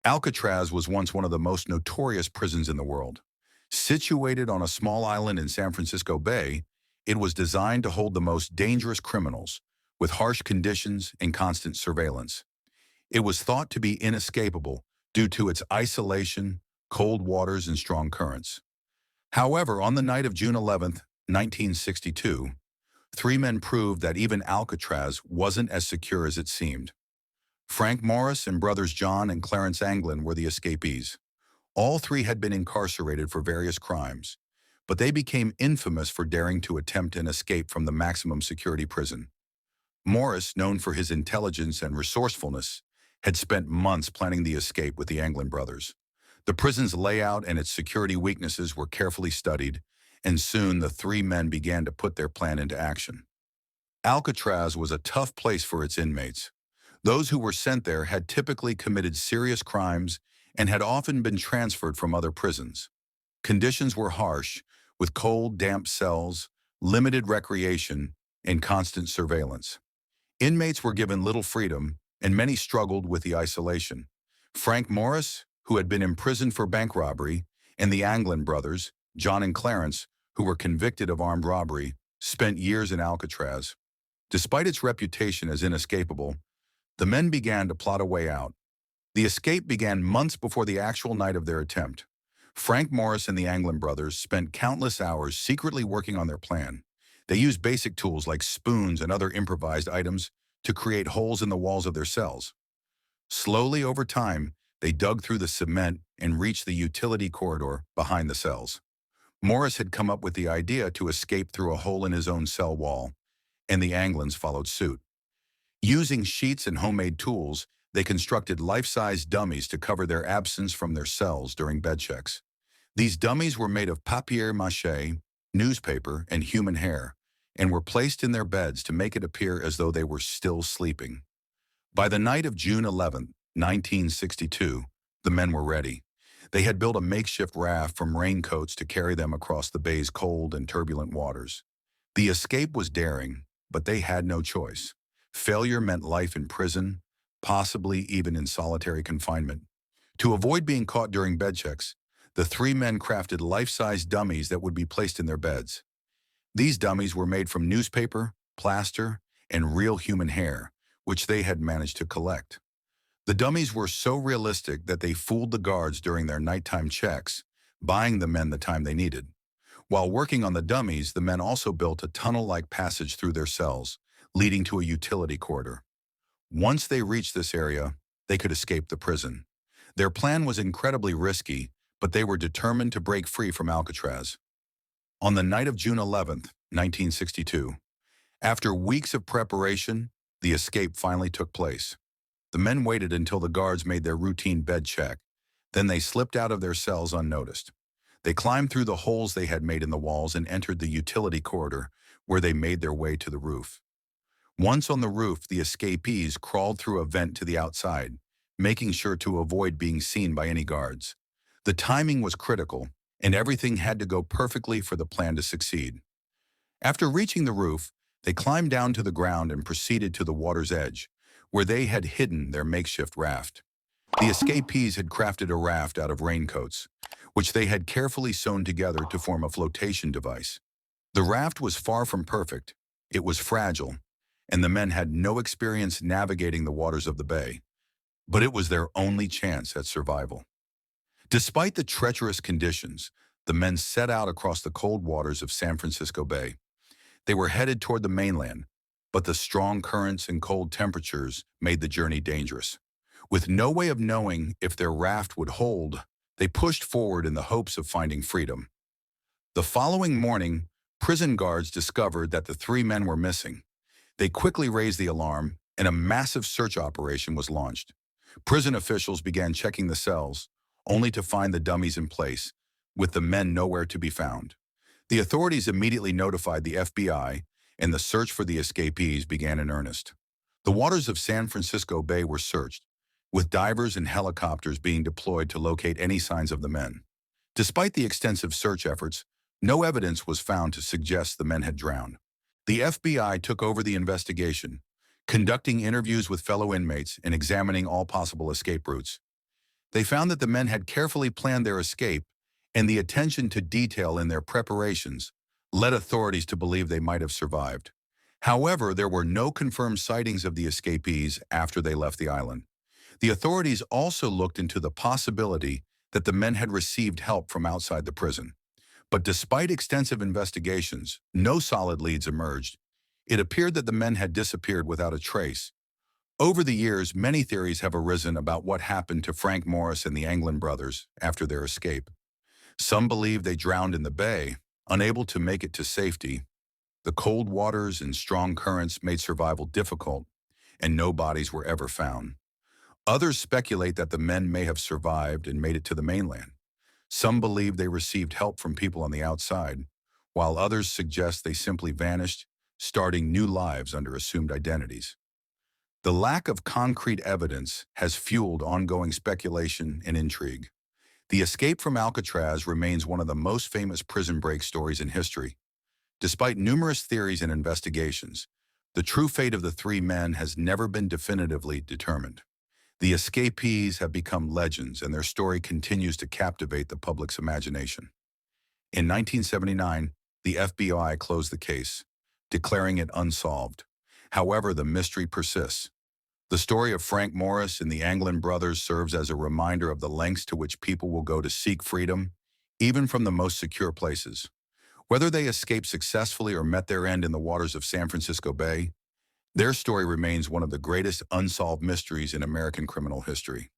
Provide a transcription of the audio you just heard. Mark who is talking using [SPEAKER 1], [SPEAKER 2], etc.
[SPEAKER 1] Alcatraz was once one of the most notorious prisons in the world. Situated on a small island in San Francisco Bay, it was designed to hold the most dangerous criminals, with harsh conditions and constant surveillance. It was thought to be inescapable due to its isolation, cold waters, and strong currents. However, on the night of June 11th, 1962, three men proved that even Alcatraz wasn't as secure as it seemed. Frank Morris and brothers John and Clarence Anglin were the escapees. All three had been incarcerated for various crimes, but they became infamous for daring to attempt an escape from the maximum security prison. Morris, known for his intelligence and resourcefulness, had spent months planning the escape with the Anglin brothers. The prison's layout and its security weaknesses were carefully studied, and soon the three men began to put their plan into action. Alcatraz was a tough place for its inmates. Those who were sent there had typically committed serious crimes and had often been transferred from other prisons. Conditions were harsh, with cold, damp cells, limited recreation, and constant surveillance. Inmates were given little freedom, and many struggled with the isolation. Frank Morris, who had been imprisoned for bank robbery, and the Anglin brothers, John and Clarence, who were convicted of armed robbery, spent years in Alcatraz. Despite its reputation as inescapable, the men began to plot a way out. The escape began months before the actual night of their attempt. Frank Morris and the Anglin brothers spent countless hours secretly working on their plan. They used basic tools like spoons and other improvised items to create holes in the walls of their cells. Slowly over time, they dug through the cement and reached the utility corridor behind the cells. Morris had come up with the idea to escape through a hole in his own cell wall, and the Anglins followed suit. Using sheets and homemade tools, they constructed life-size dummies to cover their absence from their cells during bed checks. These dummies were made of papier-mâché, newspaper, and human hair, and were placed in their beds to make it appear as though they were still sleeping. By the night of June 11th, 1962, the men were ready. They had built a makeshift raft from raincoats to carry them across the bay's cold and turbulent waters. The escape was daring, but they had no choice. Failure meant life in prison, possibly even in solitary confinement. To avoid being caught during bed checks, the three men crafted life-size dummies that would be placed in their beds. These dummies were made from newspaper, plaster, and real human hair, which they had managed to collect. The dummies were so realistic that they fooled the guards during their nighttime checks, buying the men the time they needed. While working on the dummies, the men also built a tunnel-like passage through their cells, leading to a utility corridor. Once they reached this area, they could escape the prison. Their plan was incredibly risky, but they were determined to break free from Alcatraz. On the night of June 11th, 1962, after weeks of preparation, the escape finally took place. The men waited until the guards made their routine bed check. Then they slipped out of their cells unnoticed. They climbed through the holes they had made in the walls and entered the utility corridor, where they made their way to the roof. Once on the roof, the escapees crawled through a vent to the outside, making sure to avoid being seen by any guards. The timing was critical, and everything had to go perfectly for the plan to succeed. After reaching the roof, they climbed down to the ground and proceeded to the water's edge, where they had hidden their makeshift raft. The escapees had crafted a raft out of raincoats, which they had carefully sewn together to form a flotation device. The raft was far from perfect. It was fragile, and the men had no experience navigating the waters of the bay. But it was their only chance at survival. Despite the treacherous conditions, the men set out across the cold waters of San Francisco Bay. They were headed toward the mainland, but the strong currents and cold temperatures made the journey dangerous. With no way of knowing if their raft would hold, they pushed forward in the hopes of finding freedom. The following morning, prison guards discovered that the three men were missing. They quickly raised the alarm, and a massive search operation was launched. Prison officials began checking the cells, only to find the dummies in place, with the men nowhere to be found. The authorities immediately notified the FBI, and the search for the escapees began in earnest. The waters of San Francisco Bay were searched, with divers and helicopters being deployed to locate any signs of the men. Despite the extensive search efforts, no evidence was found to suggest the men had drowned. The FBI took over the investigation, conducting interviews with fellow inmates and examining all possible escape routes. They found that the men had carefully planned their escape, and the attention to detail in their preparations led authorities to believe they might have survived. However, there were no confirmed sightings of the escapees after they left the island. The authorities also looked into the possibility that the men had received help from outside the prison. But despite extensive investigations, no solid leads emerged. It appeared that the men had disappeared without a trace. Over the years, many theories have arisen about what happened to Frank Morris and the Anglin brothers after their escape. Some believe they drowned in the bay, unable to make it to safety. The cold waters and strong currents made survival difficult, and no bodies were ever found. Others speculate that the men may have survived and made it to the mainland. Some believe they received help from people on the outside, while others suggest they simply vanished, starting new lives under assumed identities. The lack of concrete evidence has fueled ongoing speculation and intrigue. The escape from Alcatraz remains one of the most famous prison break stories in history. Despite numerous theories and investigations, the true fate of the three men has never been definitively determined. The escapees have become legends, and their story continues to captivate the public's imagination. In 1979, the FBI closed the case, declaring it unsolved. However, the mystery persists. The story of Frank Morris and the Anglin brothers serves as a reminder of the lengths to which people will go to seek freedom, even from the most secure places. Whether they escaped successfully or met their end in the waters of San Francisco Bay, their story remains one of the greatest unsolved mysteries in American criminal history.